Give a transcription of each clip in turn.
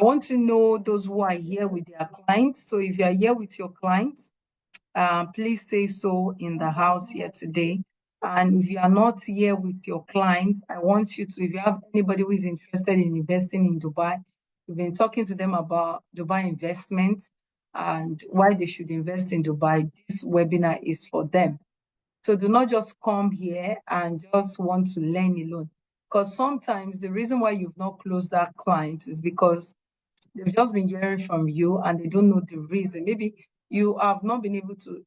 I want to know those who are here with their clients. So if you are here with your clients, please say so in the house here today. And if you are not here with your client, I want you to, if you have anybody who is interested in investing in Dubai, we've been talking to them about Dubai investments and why they should invest in Dubai. This webinar is for them. So do not just come here and just want to learn alone. Because sometimes the reason why you've not closed that client is because they've just been hearing from you and they don't know the reason. Maybe you have not been able to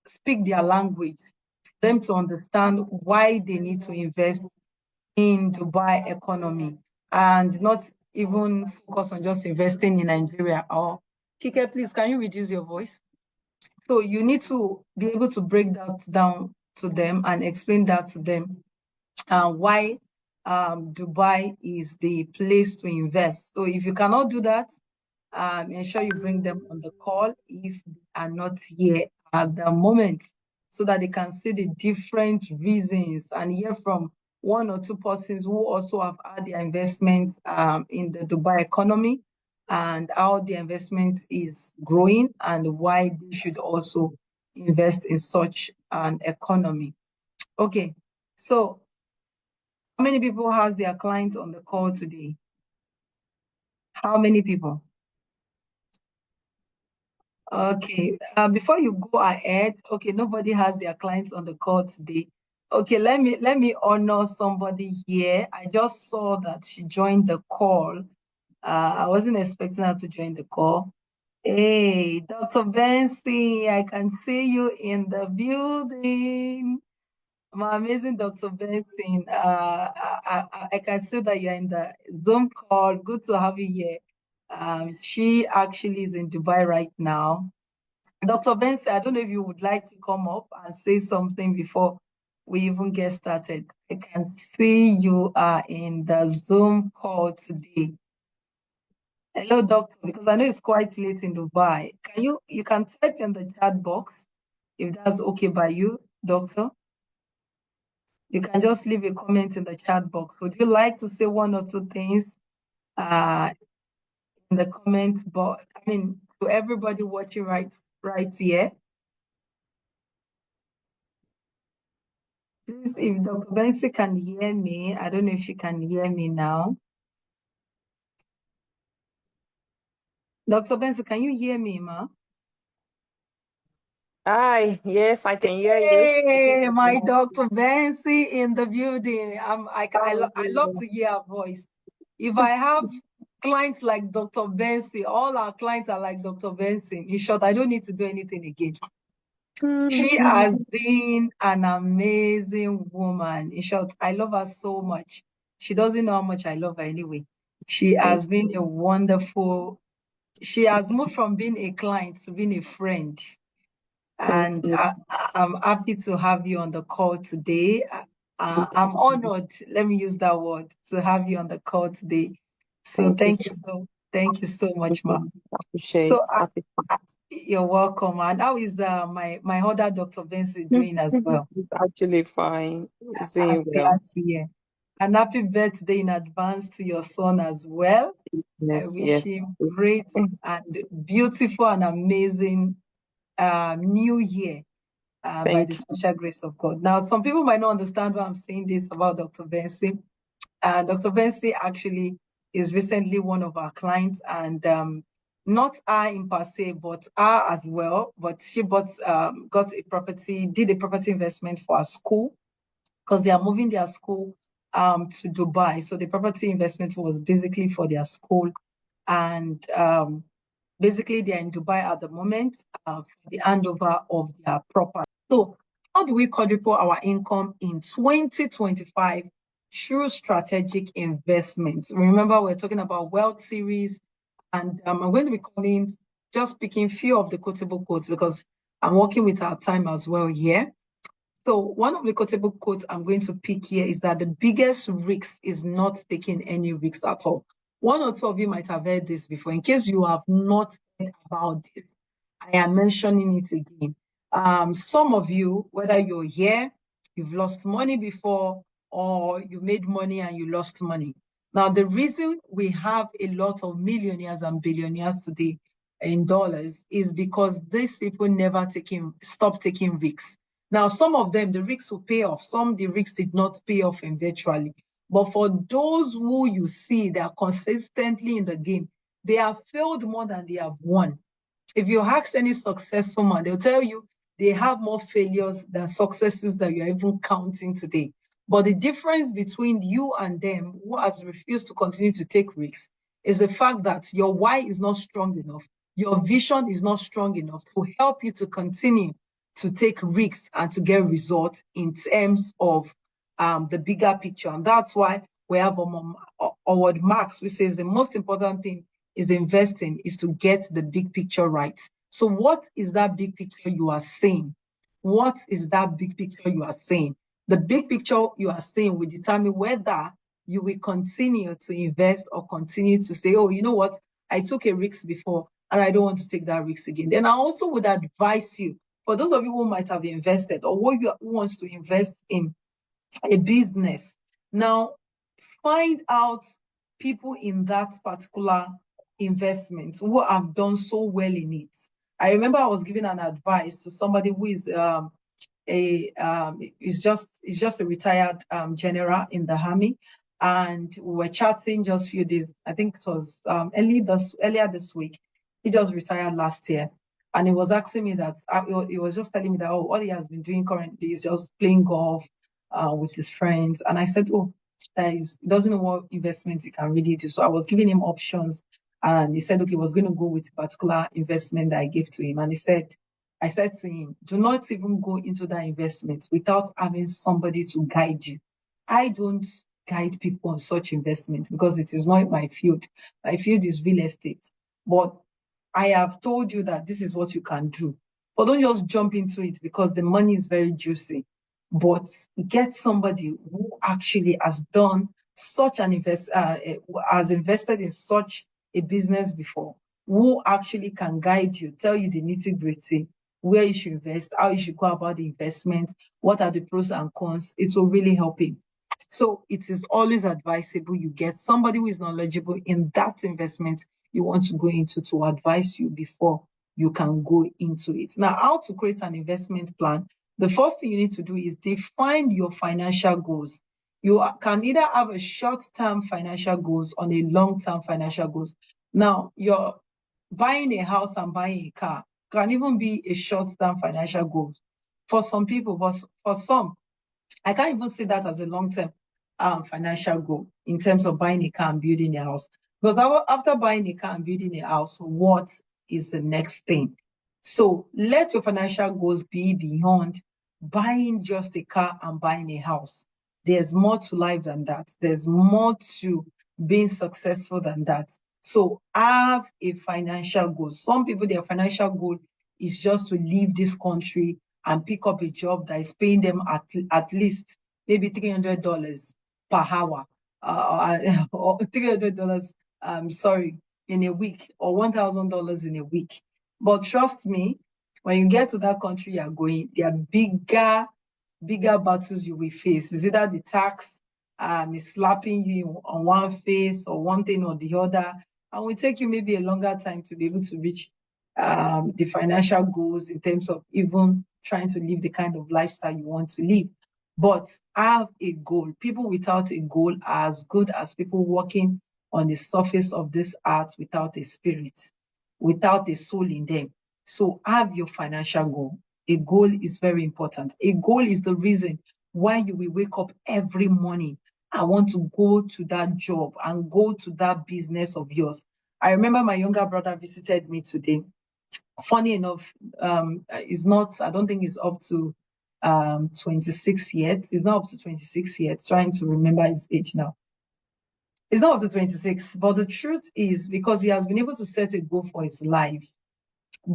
speak their language, for them to understand why they need to invest in Dubai economy and not even focus on just investing in Nigeria. Or Kike, please, can you reduce your voice? So you need to be able to break that down to them and explain that to them why Dubai is the place to invest. So if you cannot do that, ensure you bring them on the call if they are not here at the moment so that they can see the different reasons and hear from one or two persons who also have had their investment in the Dubai economy and how the investment is growing and why they should also invest in such an economy. Okay, so how many people has their client on the call today? How many people? Okay, before you go ahead, okay, nobody has their clients on the call today. Okay, let me honor somebody here. I just saw that she joined the call. I wasn't expecting her to join the call. Hey, Dr. Benson, I can see you in the building. My amazing Dr. Benson. I can see that you're in the Zoom call. Good to have you here. She actually is in Dubai right now. Dr. Benson, I don't know if you would like to come up and say something before we even get started. I can see you are in the Zoom call today. Hello, doctor, because I know it's quite late in Dubai. You can type in the chat box if that's okay by you, doctor. You can just leave a comment in the chat box. Would you like to say one or two things in the comment box? I mean, to everybody watching right here. Please, if Dr. Benson can hear me, I don't know if she can hear me now. Dr. Benson, can you hear me, ma? Hi, yes, I can hear you. Hey, my Dr. Benson in the building. I love to hear her voice. If I have clients like Dr. Benson, all our clients are like Dr. Benson. In short, I don't need to do anything again. She has been an amazing woman. In short, I love her so much. She doesn't know how much I love her anyway. She has been a wonderful, she has moved from being a client to being a friend. And I'm happy to have you on the call today. I'm honored, let me use that word, to have you on the call today. So thank you so much, ma'am. Appreciate. You're welcome. And how is my other Dr. Benson doing as well? It's actually fine. It's doing well. Glad to hear. And happy birthday in advance to your son as well. Yes, I wish him great and beautiful and amazing new year by the special grace of God. Now, some people might not understand why I'm saying this about Dr. Benson. Dr. Benson actually is recently one of our clients, and not her in per se, but her as well. But she got a property, did a property investment for a school because they are moving their school to Dubai. So the property investment was basically for their school, and basically they're in Dubai at the moment for the handover of their property. So how do we quadruple our income in 2025 through strategic investments? Remember, we're talking about wealth series, and I'm going to be calling, just picking few of the quotable quotes because I'm working with our time as well here. So one of the quotable quotes I'm going to pick here is that the biggest risk is not taking any risks at all. One or two of you might have heard this before. In case you have not heard about this, I am mentioning it again. Some of you, whether you're here, you've lost money before, or you made money and you lost money. Now, the reason we have a lot of millionaires and billionaires today in dollars is because these people never stop taking risks. Now, some of them, the risks will pay off. Some, the risks did not pay off eventually. But for those who you see that are consistently in the game, they have failed more than they have won. If you ask any successful man, they'll tell you they have more failures than successes that you're even counting today. But the difference between you and them, who has refused to continue to take risks, is the fact that your why is not strong enough. Your vision is not strong enough to help you to continue to take risks and to get results in terms of the bigger picture. And that's why we have Howard Marks, which says the most important thing is investing is to get the big picture right. So what is that big picture you are saying? What is that big picture you are saying? The big picture you are saying will determine whether you will continue to invest or continue to say, oh, you know what? I took a risk before and I don't want to take that risk again. Then I also would advise you, for those of you who might have invested or who wants to invest in a business, now find out people in that particular investment who have done so well in it. I remember I was giving an advice to somebody who is just a retired general in the army, and we were chatting just a few days. I think it was earlier this week. He just retired last year, and he was asking me that he was just telling me that all he has been doing currently is just playing golf with his friends, and I said, oh, he doesn't know what investments he can really do. So I was giving him options, and he said, okay, he was going to go with a particular investment that I gave to him, and I said to him, do not even go into that investment without having somebody to guide you. I don't guide people on such investments because it is not my field. My field is real estate. But I have told you that this is what you can do. But don't just jump into it because the money is very juicy. But get somebody who actually has done such an has invested in such a business before, who actually can guide you, tell you the nitty-gritty, where you should invest, how you should go about the investment, what are the pros and cons. It will really help you. So it is always advisable you get somebody who is knowledgeable in that investment you want to go into to advise you before you can go into it. Now, how to create an investment plan? The first thing you need to do is define your financial goals. You can either have a short-term financial goals or a long-term financial goals. Now, you're buying a house and buying a car can even be a short-term financial goal for some people, but for some, I can't even see that as a long-term financial goal in terms of buying a car and building a house. Because after buying a car and building a house, what is the next thing? So let your financial goals be beyond buying just a car and buying a house. There's more to life than that. There's more to being successful than that. So have a financial goal. Some people, their financial goal is just to leave this country and pick up a job that is paying them at least maybe $300 per hour, or $300, in a week, or $1,000 in a week. But trust me, when you get to that country you're going, there are bigger battles you will face. Is either the tax is slapping you on one face or one thing or the other, and will take you maybe a longer time to be able to reach the financial goals in terms of even trying to live the kind of lifestyle you want to live. But have a goal. People without a goal are as good as people walking on the surface of this earth without a spirit, without a soul in them. So have your financial goal. A goal is very important. A goal is the reason why you will wake up every morning. I want to go to that job and go to that business of yours. I remember my younger brother visited me today. Funny enough, I don't think it's up to 26 yet. It's not up to 26 yet. Trying to remember his age now. It's not up to 26, but the truth is because he has been able to set a goal for his life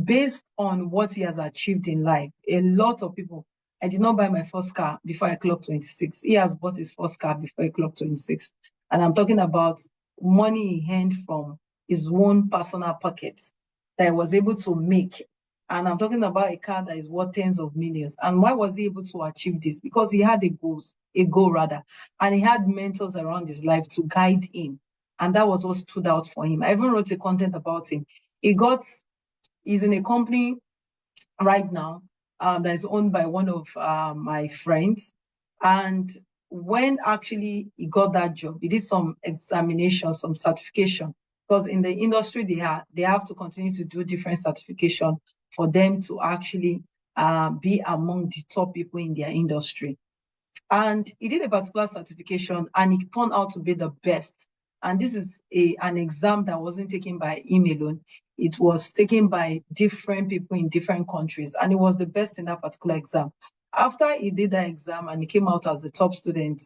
based on what he has achieved in life. A lot of people, I did not buy my first car before I clocked 26. He has bought his first car before he clocked 26. And I'm talking about money he earned from his own personal pockets that he was able to make And I'm talking about a car that is worth tens of millions. And why was he able to achieve this? Because he had a goal rather, and he had mentors around his life to guide him. And that was what stood out for him. I even wrote a content about him. He's in a company right now that is owned by one of my friends. And when actually he got that job, he did some examination, some certification, because in the industry they have to continue to do different certification for them to actually be among the top people in their industry. And he did a particular certification and it turned out to be the best. And this is an exam that wasn't taken by him alone. It was taken by different people in different countries, and it was the best in that particular exam. After he did that exam and he came out as the top student,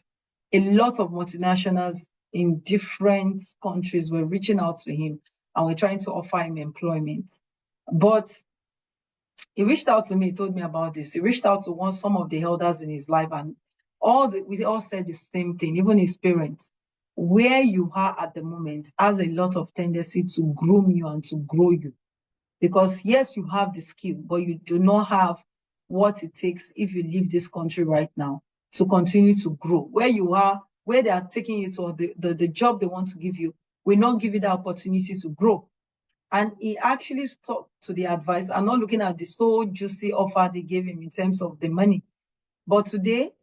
a lot of multinationals in different countries were reaching out to him and were trying to offer him employment. But he reached out to me, he told me about this. He reached out to some of the elders in his life, and we all said the same thing, even his parents. Where you are at the moment has a lot of tendency to groom you and to grow you. Because yes, you have the skill, but you do not have what it takes if you leave this country right now to continue to grow. Where you are, where they are taking you to, or the job they want to give you, will not give you the opportunity to grow. And he actually stuck to the advice and not looking at the so juicy offer they gave him in terms of the money. But today,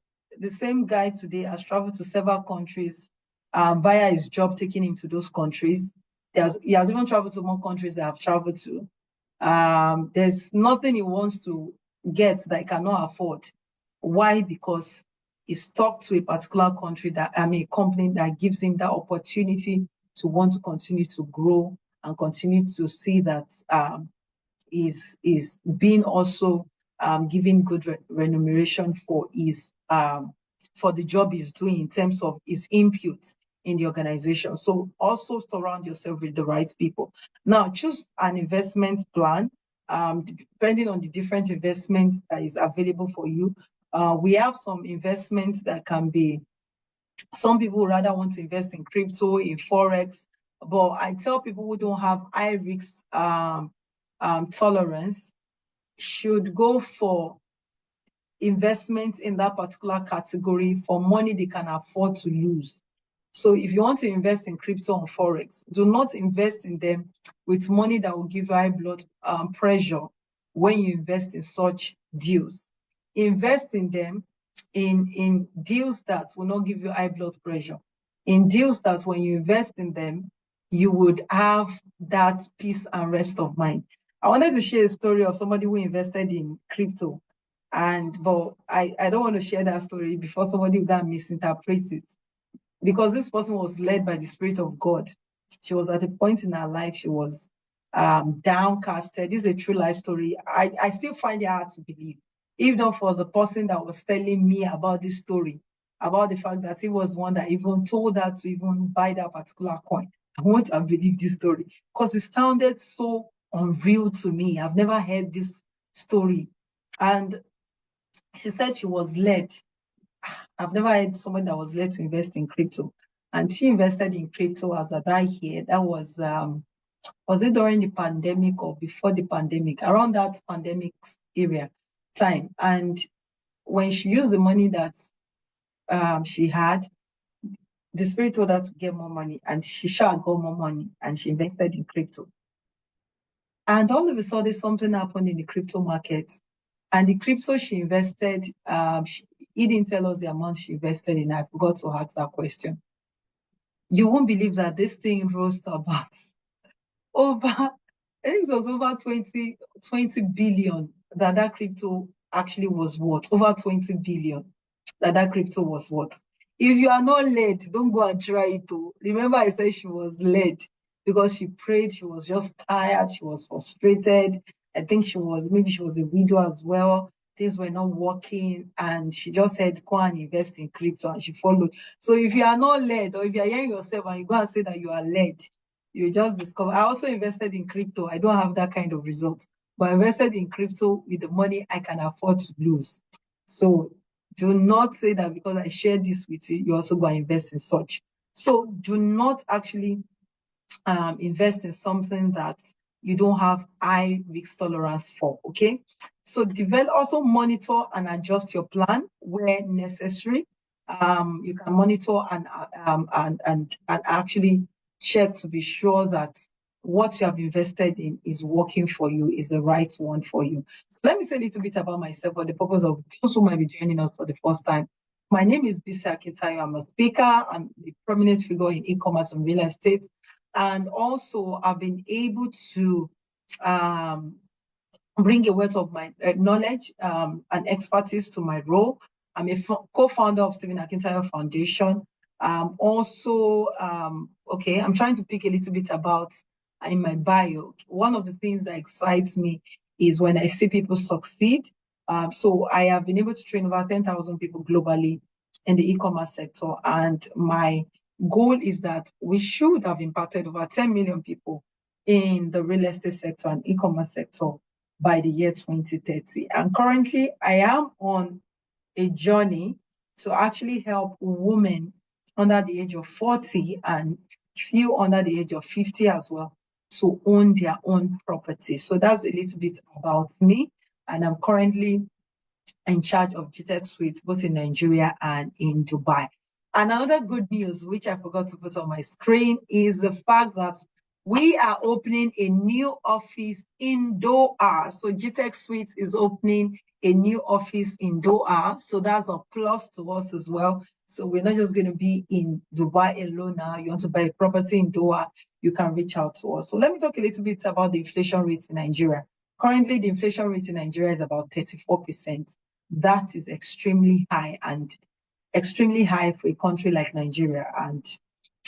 the same guy today has traveled to several countries via his job, taking him to those countries. He has even traveled to more countries that I've traveled to. There's nothing he wants to get that he cannot afford. Why? Because he stuck to a particular country a company that gives him that opportunity to want to continue to grow and continue to see that is being also given good remuneration for the job he's doing in terms of his input in the organization. So also surround yourself with the right people. Now choose an investment plan depending on the different investments that is available for you. We have some investments that can be, some people rather want to invest in crypto, in forex, but I tell people who don't have high risk tolerance should go for investment in that particular category for money they can afford to lose. So if you want to invest in crypto and forex, do not invest in them with money that will give you high blood pressure when you invest in such deals. Invest in them in deals that will not give you high blood pressure. In deals that when you invest in them, you would have that peace and rest of mind. I wanted to share a story of somebody who invested in crypto. But I don't want to share that story before somebody will go and misinterpret it, because this person was led by the Spirit of God. She was at a point in her life, she was downcasted. This is a true life story. I still find it hard to believe, even though for the person that was telling me about this story, about the fact that he was one that even told her to even buy that particular coin. I won't have believed this story because it sounded so unreal to me. I've never heard this story. And she said she was led. I've never heard someone that was led to invest in crypto. And she invested in crypto as a that year. That was it during the pandemic or before the pandemic? Around that pandemic area time. And when she used the money that she had, the Spirit told her to get more money, and she got more money, and she invested in crypto. And all of a sudden, something happened in the crypto market. And the crypto she invested, he didn't tell us the amount she invested in. I forgot to ask that question. You won't believe that this thing rose to about over, I think it was over 20 billion that crypto actually was worth. Over 20 billion that crypto was worth. If you are not led, don't go and try it. Remember, I said she was led because she prayed. She was just tired. She was frustrated. I think maybe she was a widow as well. Things were not working, and she just said, go and invest in crypto, and she followed. So if you are not led, or if you are hearing yourself and you go and say that you are led, you just discover. I also invested in crypto. I don't have that kind of result, but I invested in crypto with the money I can afford to lose. So do not say that because I share this with you, you also go and invest in such. So do not actually invest in something that you don't have high risk tolerance for, okay? So also monitor and adjust your plan where necessary. You can monitor and actually check to be sure that what you have invested in is working for you, is the right one for you. So let me say a little bit about myself for the purpose of those who might be joining us for the first time. My name is BISI AKINTAYO. I'm a speaker and a prominent figure in e-commerce and real estate. And also, I've been able to um, bring a wealth of my knowledge and expertise to my role. I'm a co-founder of Stephen Akintayo Foundation. Okay, I'm trying to pick a little bit about in my bio. One of the things that excites me is when I see people succeed. So I have been able to train over 10,000 people globally in the e-commerce sector. And my goal is that we should have impacted over 10 million people in the real estate sector and e-commerce sector by the year 2030. And currently, I am on a journey to actually help women under the age of 40 and few under the age of 50 as well to own their own property. So that's a little bit about me. And I'm currently in charge of GTEC Suites, both in Nigeria and in Dubai. And another good news, which I forgot to put on my screen, is the fact that we are opening a new office in Doha. So GTEC Suites is opening a new office in Doha. So that's a plus to us as well. So we're not just going to be in Dubai alone now. You want to buy a property in Doha, you can reach out to us. So let me talk a little bit about the inflation rate in Nigeria. Currently, the inflation rate in Nigeria is about 34%. That is extremely high and extremely high for a country like Nigeria. And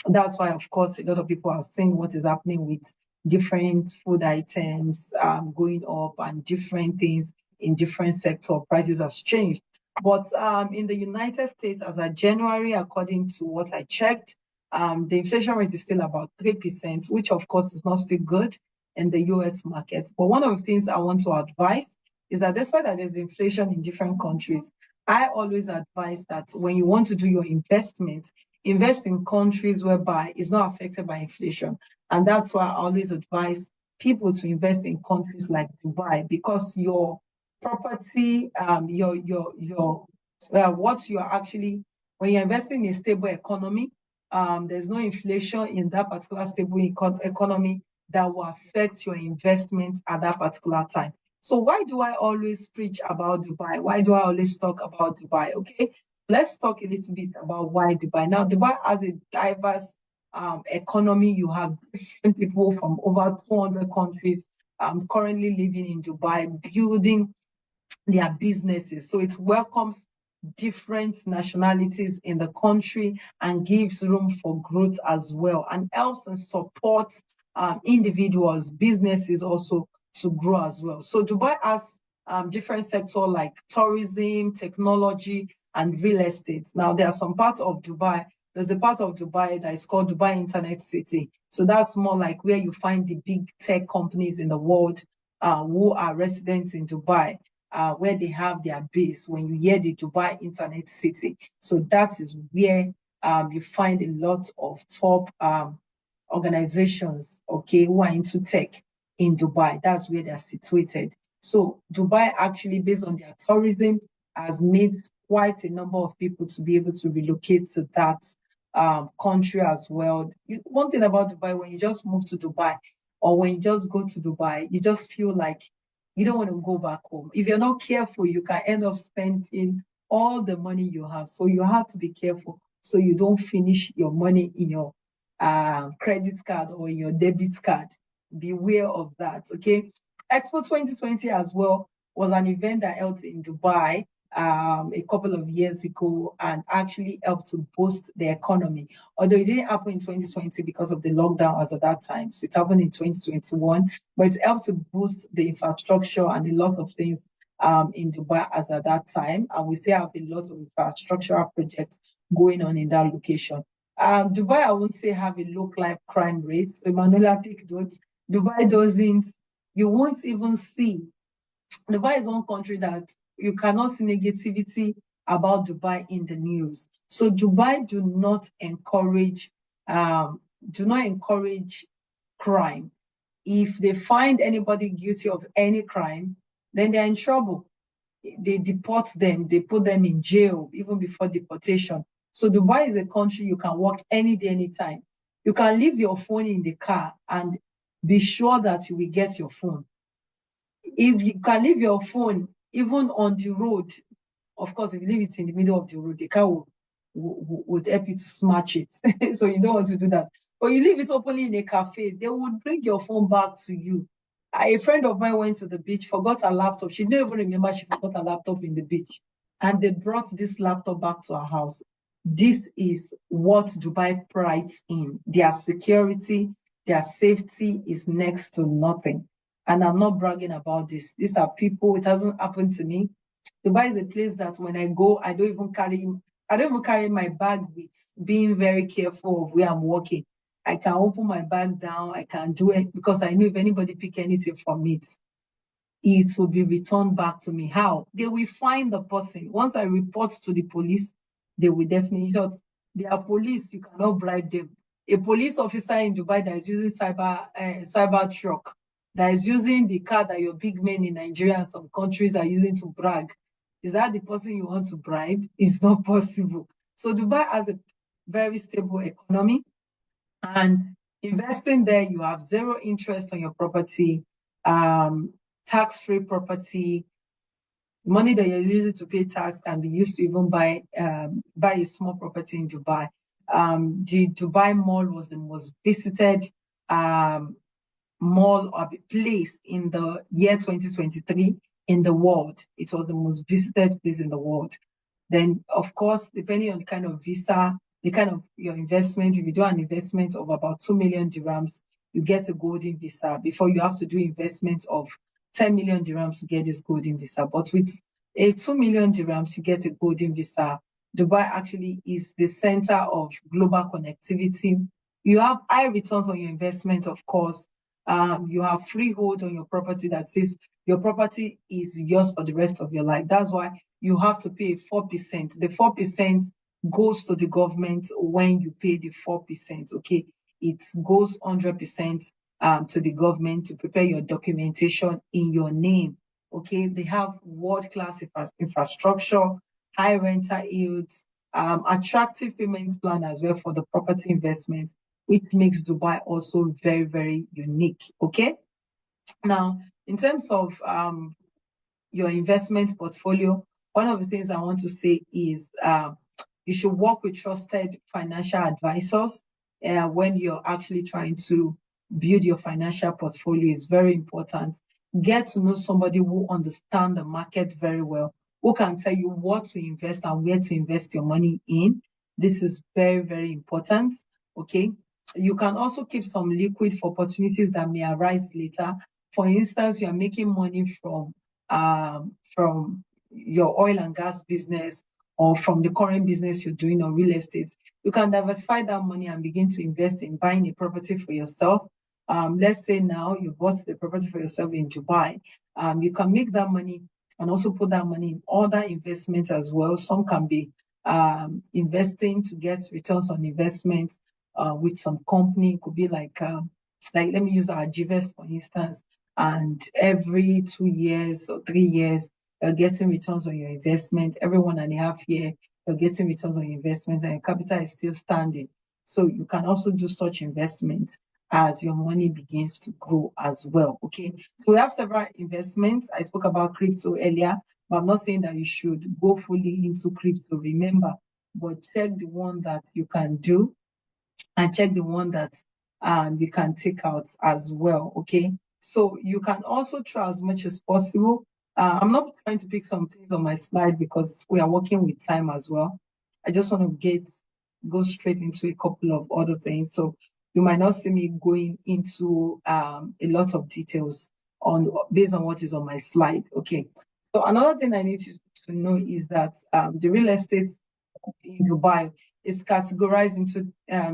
that's why, of course, a lot of people are seeing what is happening with different food items going up and different things in different sector. Prices has changed. But in the United States, as of January, according to what I checked, the inflation rate is still about 3%, which of course is not still good in the US market. But one of the things I want to advise is that despite that there's inflation in different countries, I always advise that when you want to do your investment, invest in countries whereby it's not affected by inflation. And that's why I always advise people to invest in countries like Dubai, because your property, what you are actually, when you're investing in a stable economy, there's no inflation in that particular stable economy that will affect your investment at that particular time. So why do I always preach about Dubai? Why do I always talk about Dubai? Okay, let's talk a little bit about why Dubai. Now, Dubai has a diverse economy. You have different people from over 200 countries currently living in Dubai, building their businesses. So it welcomes different nationalities in the country and gives room for growth as well, and helps and supports individuals, businesses also to grow as well. So Dubai has different sectors like tourism, technology, and real estate. Now, there are some parts of Dubai. There's a part of Dubai that is called Dubai Internet City. So that's more like where you find the big tech companies in the world who are residents in Dubai, where they have their base when you hear the Dubai Internet City. So that is where you find a lot of top organizations, okay, who are into tech in Dubai. That's where they're situated. So Dubai actually, based on their tourism, has made quite a number of people to be able to relocate to that country as well. One thing about Dubai, when you just move to Dubai or when you just go to Dubai, you just feel like you don't want to go back home. If you're not careful, you can end up spending all the money you have. So you have to be careful so you don't finish your money in your credit card or in your debit card. Beware of that, okay? Expo 2020 as well was an event that held in Dubai a couple of years ago and actually helped to boost the economy. Although it didn't happen in 2020 because of the lockdown as at that time. So it happened in 2021, but it helped to boost the infrastructure and a lot of things in Dubai as at that time. And we still have a lot of infrastructural projects going on in that location. Dubai, I won't say have a low crime rate. So Emanuela, take note. Dubai doesn't, you won't even see. Dubai is one country that you cannot see negativity about Dubai in the news. So Dubai do not encourage crime. If they find anybody guilty of any crime, then they're in trouble. They deport them, they put them in jail even before deportation. So Dubai is a country you can walk any day, anytime. You can leave your phone in the car and be sure that you will get your phone. If you can leave your phone even on the road, of course, if you leave it in the middle of the road, the car would help you to smash it. So you don't want to do that. But you leave it openly in a cafe, they would bring your phone back to you. A friend of mine went to the beach, forgot her laptop. She didn't even remember she forgot her laptop in the beach. And they brought this laptop back to her house. This is what Dubai prides in. Their security, their safety is next to nothing. And I'm not bragging about this. These are people, it hasn't happened to me. Dubai is a place that when I go, I don't even carry my bag with being very careful of where I'm walking. I can open my bag down, I can do it because I know if anybody pick anything from it will be returned back to me. How? They will find the person. Once I report to the police, they will definitely shot. They are police, you cannot bribe them. A police officer in Dubai that is using cyber truck, that is using the car that your big men in Nigeria and some countries are using to brag, is that the person you want to bribe? It's not possible. So Dubai has a very stable economy, and investing there, you have zero interest on your property, tax-free property. Money that you're using to pay tax can be used to even buy a small property in Dubai. The Dubai Mall was the most visited um, mall or place in the year 2023 in the world. It was the most visited place in the world. Then, of course, depending on the kind of visa, the kind of your investment, if you do an investment of about 2 million dirhams, you get a golden visa. Before, you have to do investment of 10 million dirhams to get this golden visa. But with a 2 million dirhams, you get a golden visa. Dubai actually is the center of global connectivity. You have high returns on your investment, of course. You have freehold on your property that says your property is yours for the rest of your life. That's why you have to pay 4%. The 4% goes to the government when you pay the 4%. Okay, it goes 100% to the government to prepare your documentation in your name. Okay, they have world-class infrastructure, high rental yields, attractive payment plan as well for the property investments, which makes Dubai also very, very unique. Okay, now in terms of your investment portfolio, one of the things I want to say is you should work with trusted financial advisors when you're actually trying to build your financial portfolio. Is very important. Get to know somebody who understands the market very well, who can tell you what to invest and where to invest your money in. This is very, very important. Okay. You can also keep some liquid for opportunities that may arise later. For instance, you are making money from your oil and gas business or from the current business you're doing on real estate, you can diversify that money and begin to invest in buying a property for yourself. Let's say now you bought the property for yourself in Dubai. You can make that money and also put that money in other investments as well. Some can be investing to get returns on investments with some company. It could be like let me use our GVest for instance, and every 2 years or 3 years, you're getting returns on your investment. Every 1.5 year, you're getting returns on your investments, and your capital is still standing. So you can also do such investments as your money begins to grow as well. Okay. So we have several investments. I spoke about crypto earlier, but I'm not saying that you should go fully into crypto. Remember, but check the one that you can do and check the one that you can take out as well. Okay. So you can also try as much as possible. I'm not trying to pick some things on my slide because we are working with time as well. I just want to go straight into a couple of other things. So you might not see me going into a lot of details on based on what is on my slide. Okay. So another thing I need you to know is that the real estate in Dubai is categorized into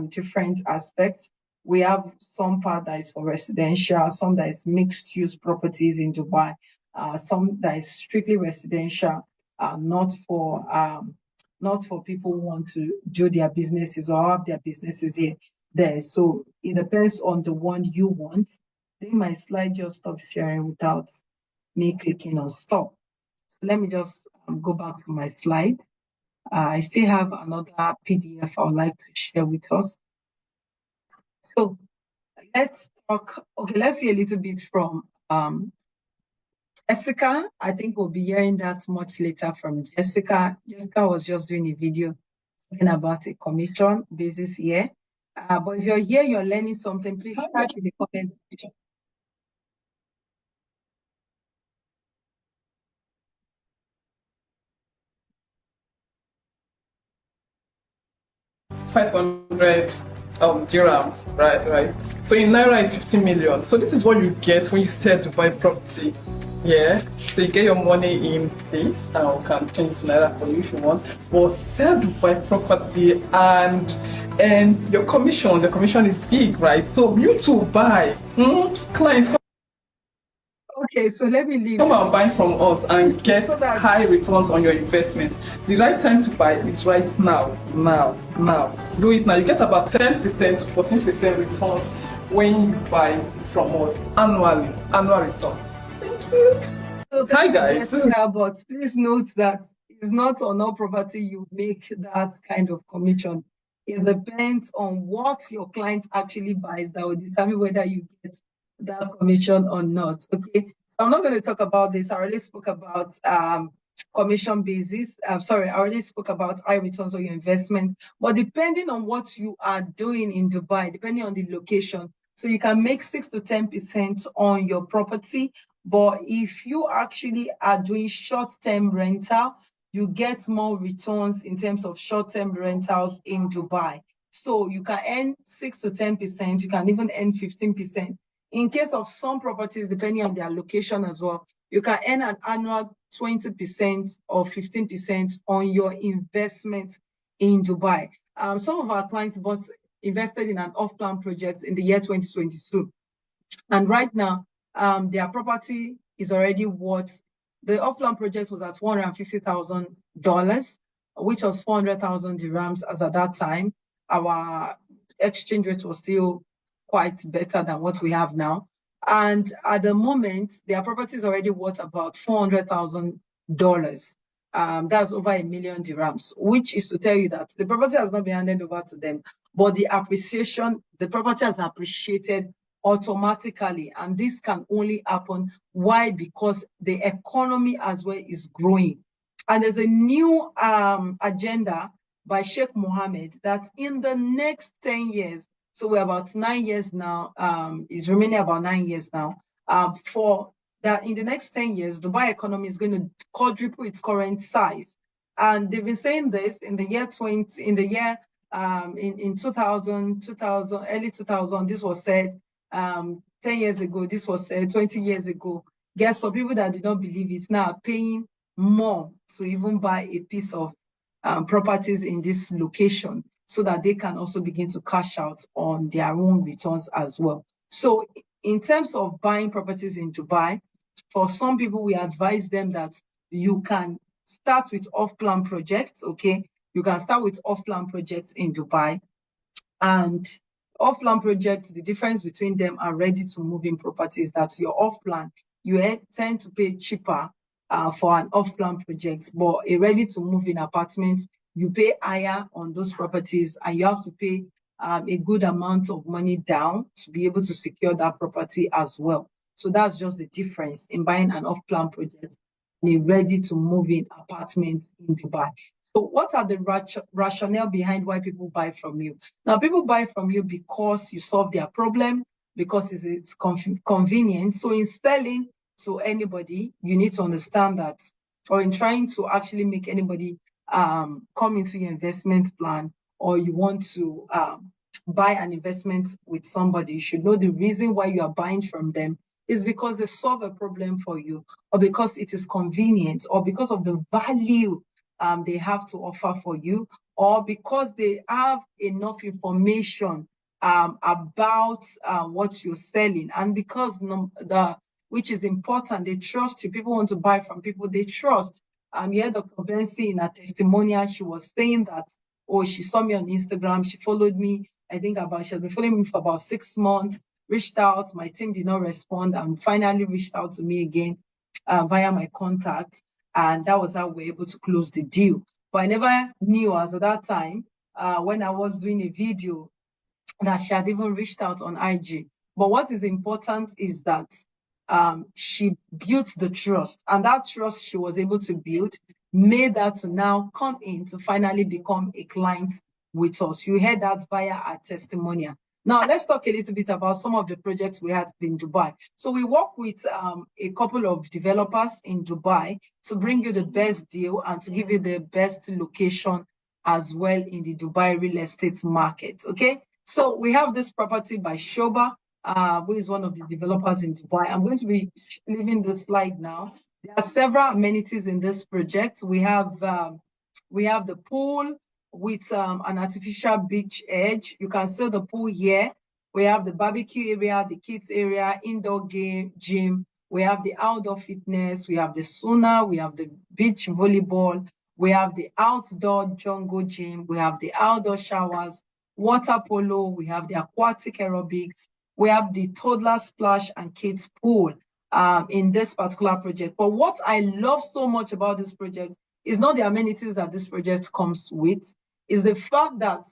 different aspects. We have some part that is for residential, some that is mixed use properties in Dubai, some that is strictly residential, not for people who want to do their businesses or have their businesses here there. So it depends on the one you want. Then my slide just stopped sharing without me clicking on stop. So let me just go back to my slide. I still have another PDF I would like to share with us. So let's talk, okay, let's see a little bit from Jessica. I think we'll be hearing that much later from Jessica. Jessica was just doing a video talking about a commission basis here. But if you're here, you're learning something, please type in the comment section. $500 dirhams, right? So in Naira it's 50 million. So this is what you get when you sell Dubai property. Yeah, so you get your money in this, and I can change to Naira for you if you want. But sell Dubai property and your commission is big, right? So you to buy, clients Okay, so let me leave. come and buy from us and get So that- high returns on your investments. The right time to buy is right now. Do it now. You get about 10% to 14% returns when you buy from us annually. Annual return. Thank you. So Hi guys. This is but please note that it's not on all property you make that kind of commission. It depends on what your client actually buys that will determine whether you get that commission or not. Okay, I'm not going to talk about this. I already spoke about commission basis. I'm sorry, I already spoke about high returns on your investment. But depending on what you are doing in Dubai, depending on the location, so you can make 6 to 10% on your property. But if you actually are doing short-term rental, you get more returns in terms of short-term rentals in Dubai. So you can earn 6 to 10%, you can even earn 15%. In case of some properties, depending on their location as well, you can earn an annual 20% or 15% on your investment in Dubai. Some of our clients invested in an off-plan project in the year 2022. And right now, their property is already worth, the off-plan project was at $150,000, which was 400,000 dirhams as at that time. Our exchange rate was still quite better than what we have now. And at the moment, their property is already worth about $400,000. That's over 1,000,000 dirhams, which is to tell you that the property has not been handed over to them, but the property has appreciated automatically, and this can only happen. Why? Because the economy as well is growing, and there's a new agenda by Sheikh Mohammed that in the next 10 years, so we're about 9 years now, it's remaining about 9 years now, for that in the next 10 years, Dubai economy is going to quadruple its current size. And they've been saying this in the year 20, in the year in 2000, early 2000, this was said. 10 years ago, this was 20 years ago. Guess for people that did not believe it now are paying more to even buy a piece of properties in this location so that they can also begin to cash out on their own returns as well. So in terms of buying properties in Dubai, for some people, we advise them that you can start with off-plan projects, okay? You can start with off-plan projects in Dubai. And off-plan projects, the difference between them are ready-to-move-in properties. That your off-plan, you tend to pay cheaper for an off-plan project, but a ready-to-move-in apartment, you pay higher on those properties, and you have to pay a good amount of money down to be able to secure that property as well. So that's just the difference in buying an off-plan project and a ready-to-move-in apartment in Dubai. So what are the rationale behind why people buy from you? Now, people buy from you because you solve their problem, because it's convenient. So in selling to anybody, you need to understand that, or in trying to actually make anybody come into your investment plan, or you want to buy an investment with somebody, you should know the reason why you are buying from them is because they solve a problem for you, or because it is convenient, or because of the value they have to offer for you, or because they have enough information about what you're selling, and because which is important, they trust you. People want to buy from people they trust. Yeah, Dr. Bensi in a testimonial, she was saying that, oh, she saw me on Instagram, she followed me, I think she has been following me for about 6 months, reached out, my team did not respond, and finally reached out to me again via my contact, and that was how we were able to close the deal. But I never knew as at that time when I was doing a video that she had even reached out on IG. But what is important is that she built the trust, and that trust she was able to build made her to now come in to finally become a client with us. You heard that via our testimonial. Now, let's talk a little bit about some of the projects we had in Dubai. So we work with a couple of developers in Dubai to bring you the best deal and to give you the best location as well in the Dubai real estate market, okay? So we have this property by Shoba, who is one of the developers in Dubai. I'm going to be leaving this slide now. There are several amenities in this project. We have the pool with an artificial beach edge. You can see the pool here. We have the barbecue area, the kids area, indoor game gym. We have the outdoor fitness. We have the sauna. We have the beach volleyball. We have the outdoor jungle gym. We have the outdoor showers, water polo. We have the aquatic aerobics. We have the toddler splash and kids pool in this particular project. But what I love so much about this project is not the amenities that this project comes with, is the fact that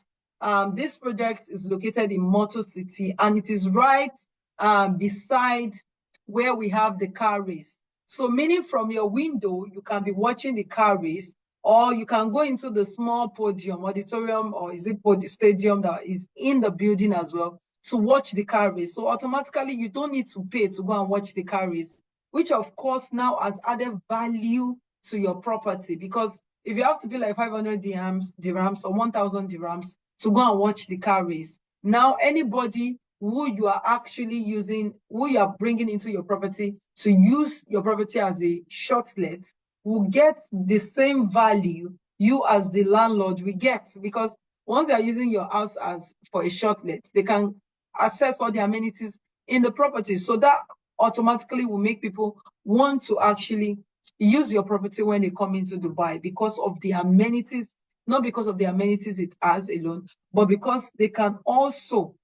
this project is located in Motor City, and it is right beside where we have the car race. So meaning from your window, you can be watching the car race, or you can go into the small podium, auditorium, or is it stadium that is in the building as well, to watch the car race. So automatically, you don't need to pay to go and watch the car race, which of course now has added value to your property, because if you have to pay like 500 dirhams or 1,000 dirhams to go and watch the car race, now anybody who you are actually using, who you are bringing into your property to use your property as a shortlet, will get the same value you as the landlord will get, because once they are using your house as for a shortlet, they can access all the amenities in the property. So that automatically will make people want to actually use your property when they come into Dubai, because of the amenities, not because of the amenities it has alone, but because they can also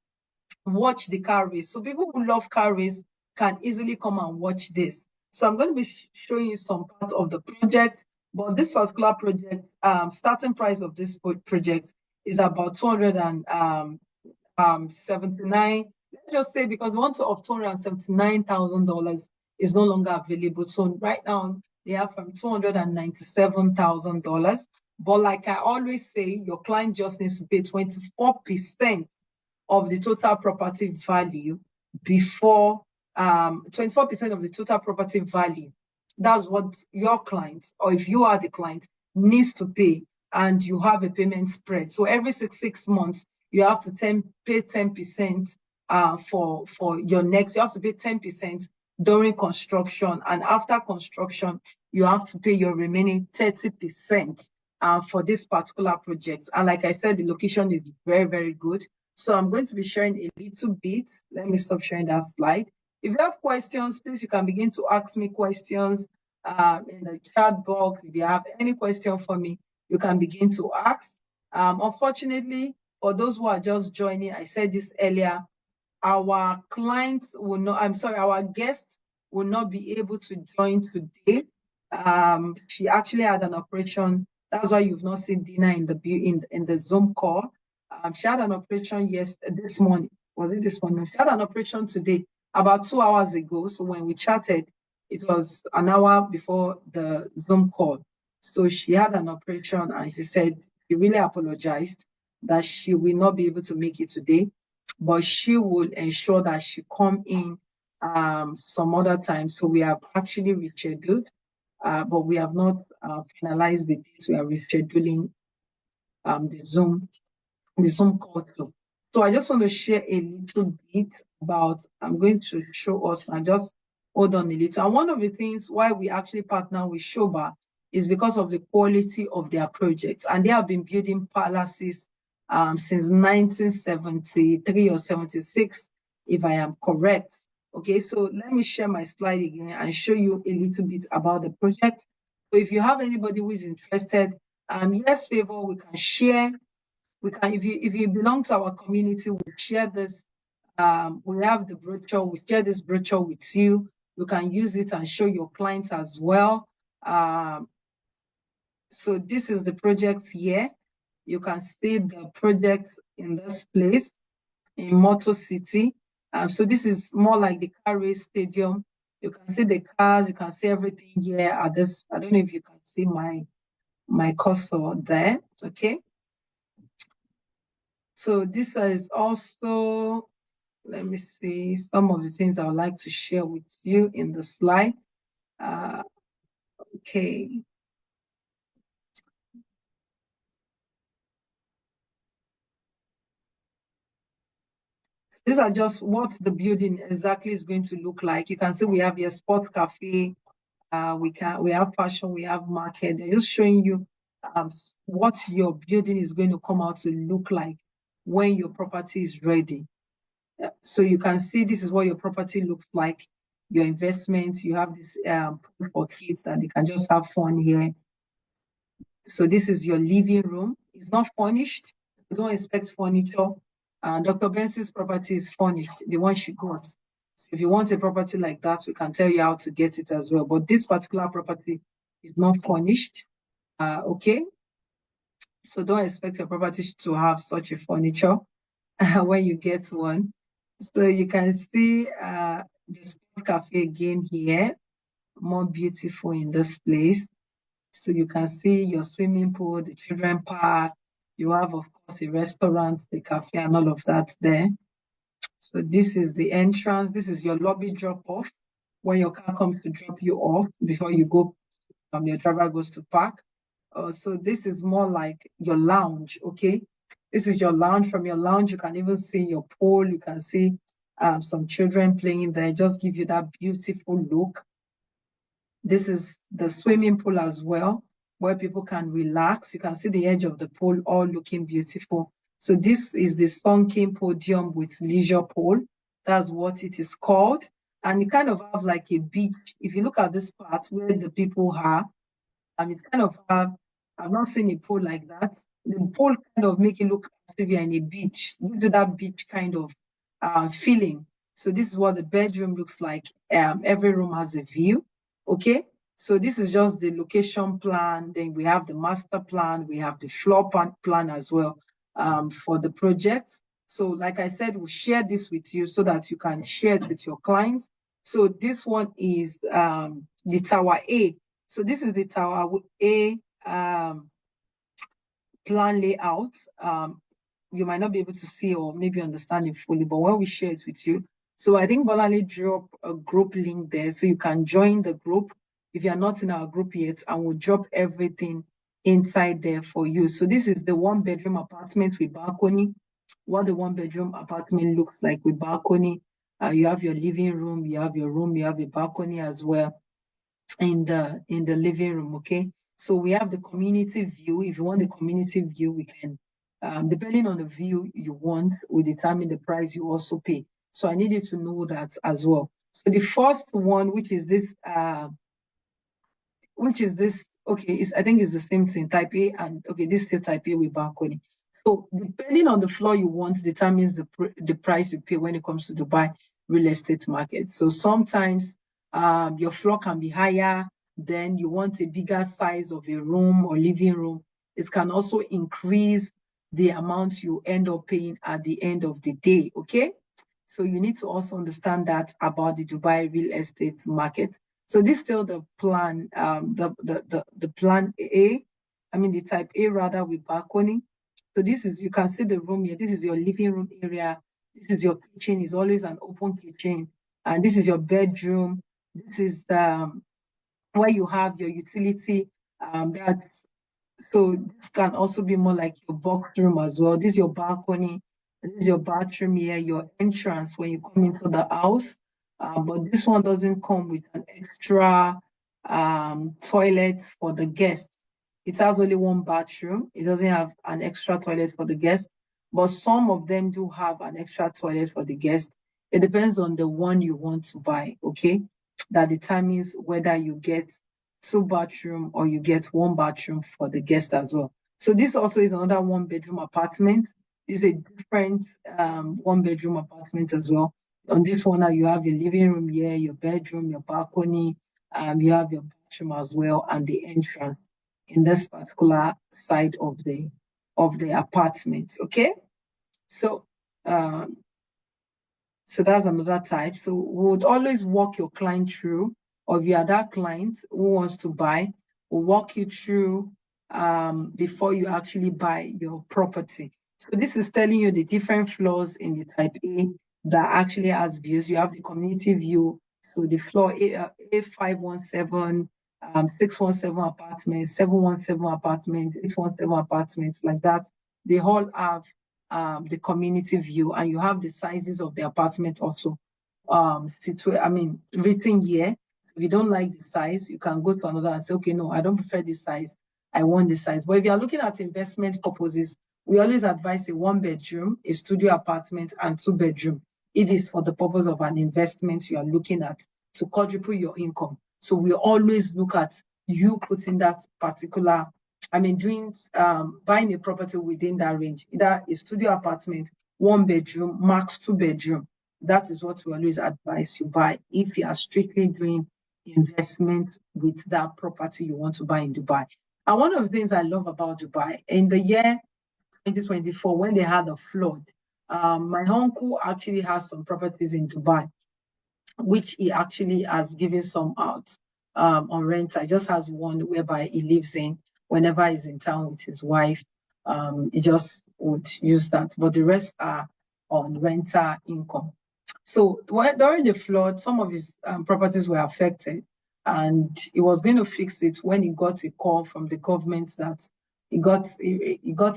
watch the car race. So people who love car race can easily come and watch this. So I'm going to be showing you some part of the project, but this particular project, starting price of this project is about 279. Let's just say, because one of $279,000 is no longer available. So right now they have from $297,000. But like I always say, your client just needs to pay 24% of the total property value before 24% of the total property value. That's what your client, or if you are the client, needs to pay, and you have a payment spread. So every six months, you have to pay 10% for your next. You have to pay 10% during construction, and after construction, you have to pay your remaining 30% for this particular project. And like I said, the location is very, very good. So I'm going to be sharing a little bit. Let me stop sharing that slide. If you have questions, please, you can begin to ask me questions in the chat box. If you have any question for me, you can begin to ask. Unfortunately, for those who are just joining, I said this earlier, our clients will not, our guest will not be able to join today. She actually had an operation. That's why you've not seen Dina in the Zoom call. She had an operation this morning. Was it this morning? She had an operation today, about 2 hours ago. So when we chatted, it was an hour before the Zoom call. So she had an operation, and she said she really apologized that she will not be able to make it today, but she will ensure that she come in some other time. So we have actually rescheduled, but we have not finalized the dates. We are rescheduling the Zoom call too. So I just want to share a little bit about, I'm going to show us, and just hold on a little. And one of the things why we actually partner with Shoba is because of the quality of their projects. And they have been building palaces since 1973 or 76, if I am correct. Okay, so let me share my slide again and show you a little bit about the project. So if you have anybody who is interested, yes, Favor, we can share. We can, if you belong to our community, we'll share this We have the brochure. We share this brochure with you. You can use it and show your clients as well. So this is the project here. You can see the project in this place in Motor City. So this is more like the car race stadium. You can see the cars, you can see everything here at this. I don't know if you can see my cursor there, okay? So this is also, let me see, some of the things I would like to share with you in the slide. Okay. These are just what the building exactly is going to look like. You can see we have here sports cafe, we have fashion, we have market. They're just showing you what your building is going to come out to look like when your property is ready. So you can see this is what your property looks like. Your investments, you have this pool for kids that they can just have fun here. So this is your living room. It's not furnished. You don't expect furniture. Dr. Benson's property is furnished, the one she got. If you want a property like that, we can tell you how to get it as well. But this particular property is not furnished. Okay. So don't expect your property to have such a furniture when you get one. So you can see the sport cafe again here, more beautiful in this place. So you can see your swimming pool, the children park. You have, of course, a restaurant, the cafe, and all of that there. So this is the entrance. This is your lobby drop-off, when your car comes to drop you off before you go, your driver goes to park. So this is more like your lounge, okay? This is your lounge. From your lounge, you can even see your pool. You can see some children playing there. Just give you that beautiful look. This is the swimming pool as well, where people can relax. You can see the edge of the pool all looking beautiful. So this is the sunken podium with leisure pool. That's what it is called. And it kind of have like a beach. If you look at this part where the people are, it kind of have, I've not seen a pool like that. The pool kind of make it look as if you're in a beach, gives you that beach kind of feeling. So this is what the bedroom looks like. Every room has a view. Okay, so this is just the location plan. Then we have the master plan. We have the floor plan as well for the project. So like I said, we'll share this with you so that you can share it with your clients. So this one is the Tower A. So this is the Tower A plan layout. You might not be able to see or maybe understand it fully, but when we share it with you, so I think Bolale drop a group link there so you can join the group if you're not in our group yet, and we'll drop everything inside there for you. So this is the 1-bedroom apartment with balcony, what the 1-bedroom apartment looks like with balcony. You have your living room, you have your room, you have a balcony as well in the living room. Okay, so we have the community view. If you want the community view, we can depending on the view you want, will determine the price you also pay. So I need you to know that as well. So the first one, which is this, okay, I think it's the same thing, type A, and okay, this is still type A with balcony. So depending on the floor you want determines the price you pay when it comes to Dubai real estate market. So sometimes your floor can be higher, then you want a bigger size of a room or living room. It can also increase the amount you end up paying at the end of the day, okay? So you need to also understand that about the Dubai real estate market. So this is still the plan, the plan A, the type A rather with balcony. So this is, you can see the room here. This is your living room area. This is your kitchen, is always an open kitchen. And this is your bedroom. This is where you have your utility. So this can also be more like your box room as well. This is your balcony. This is your bathroom here, your entrance when you come into the house. But this one doesn't come with an extra toilet for the guests. It has only one bathroom. It doesn't have an extra toilet for the guests, but some of them do have an extra toilet for the guests. It depends on the one you want to buy, okay? That determines whether you get 2 bathroom or you get 1 bathroom for the guest as well. So this also is another 1-bedroom apartment. is a different one-bedroom apartment as well. On this one, now you have your living room here, your bedroom, your balcony, you have your bathroom as well, and the entrance in this particular side of the apartment. Okay, so um, so that's another type. So we would always walk your client through, or if you are that client who wants to buy, we'll walk you through before you actually buy your property. So this is telling you the different floors in the type A that actually has views. You have the community view. So the floor A517, 617 apartment, 717 apartment, 817 apartment, like that. They all have the community view, and you have the sizes of the apartment also written here. If you don't like the size, you can go to another and say, okay, no, I don't prefer this size, I want this size. But if you are looking at investment purposes, we always advise a 1-bedroom, a studio apartment, and 2-bedroom if it's for the purpose of an investment you are looking at to quadruple your income. So we always look at you putting that particular, buying a property within that range, either a studio apartment, 1-bedroom, max 2-bedroom. That is what we always advise you buy if you are strictly doing investment with that property you want to buy in Dubai. And one of the things I love about Dubai, in the year 2024, when they had a flood, my uncle actually has some properties in Dubai, which he actually has given some out on rent. I just has one whereby he lives in whenever he's in town with his wife. He just would use that, but the rest are on renter income. So during the flood, some of his properties were affected, and he was going to fix it when he got a call from the government that he got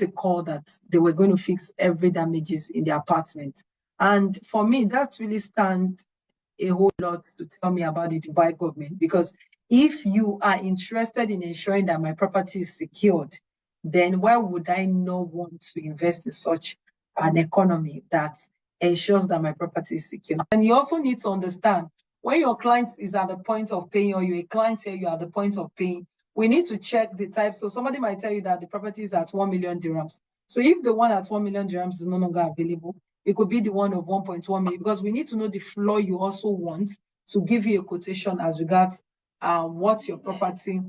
a call that they were going to fix every damages in the apartment. And for me, that really stands a whole lot to tell me about the Dubai government, because if you are interested in ensuring that my property is secured, then why would I not want to invest in such an economy that ensures that my property is secure? And you also need to understand, when your client is at the point of paying, or you're a client here, you're at the point of paying, we need to check the type. So somebody might tell you that the property is at 1 million dirhams. So if the one at 1 million dirhams is no longer available, it could be the one of 1.1 million, because we need to know the floor you also want to give you a quotation as regards what your property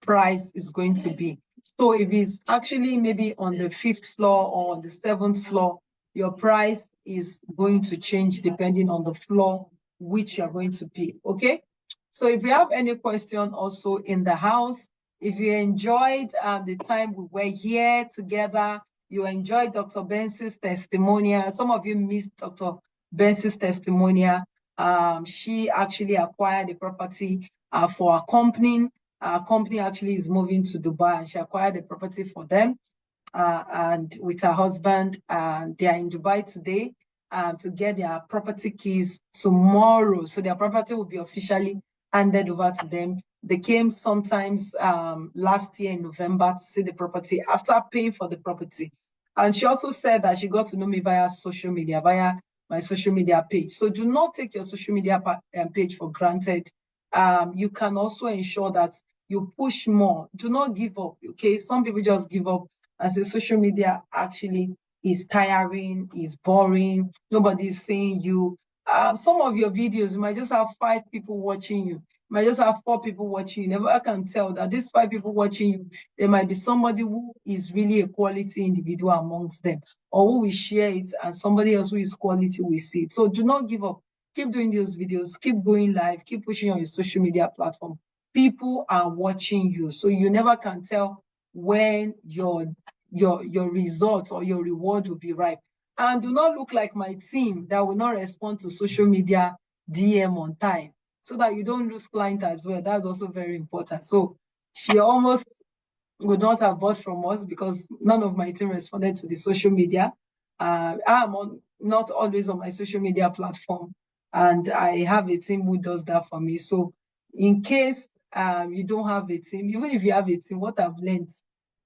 price is going to be. So if it's actually maybe on the 5th floor or on the 7th floor, your price is going to change depending on the floor which you're going to pay. Okay. So if you have any question also in the house, if you enjoyed the time we were here together, you enjoyed Dr. Benson's testimonial. Some of you missed Dr. Benson's testimonial. She actually acquired the property for a company. Our company actually is moving to Dubai, and she acquired the property for them and with her husband. They are in Dubai today to get their property keys tomorrow. So their property will be officially handed over to them. They came sometimes last year in November to see the property after paying for the property. And she also said that she got to know me via social media, via my social media page. So do not take your social media page for granted. You can also ensure that you push more. Do not give up, okay? Some people just give up and say social media actually is tiring, is boring, nobody is seeing you. Some of your videos, you might just have 5 people watching you. You might just have 4 people watching you. Never can tell that these 5 people watching you, there might be somebody who is really a quality individual amongst them, or who will share it, and somebody else who is quality will see it. So do not give up. Keep doing those videos, keep going live, keep pushing on your social media platform. People are watching you, so you never can tell when your results or your reward will be ripe. And do not look like my team that will not respond to social media DM on time, so that you don't lose client as well. That's also very important. So she almost would not have bought from us because none of my team responded to the social media. I'm not always on my social media platform, and I have a team who does that for me. So in case you don't have a team, even if you have a team, what I've learned,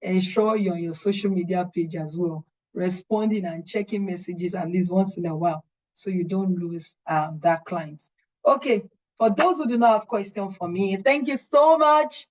ensure you're on your social media page as well, responding and checking messages at least once in a while, so you don't lose that client. Okay, for those who do not have question for me, thank you so much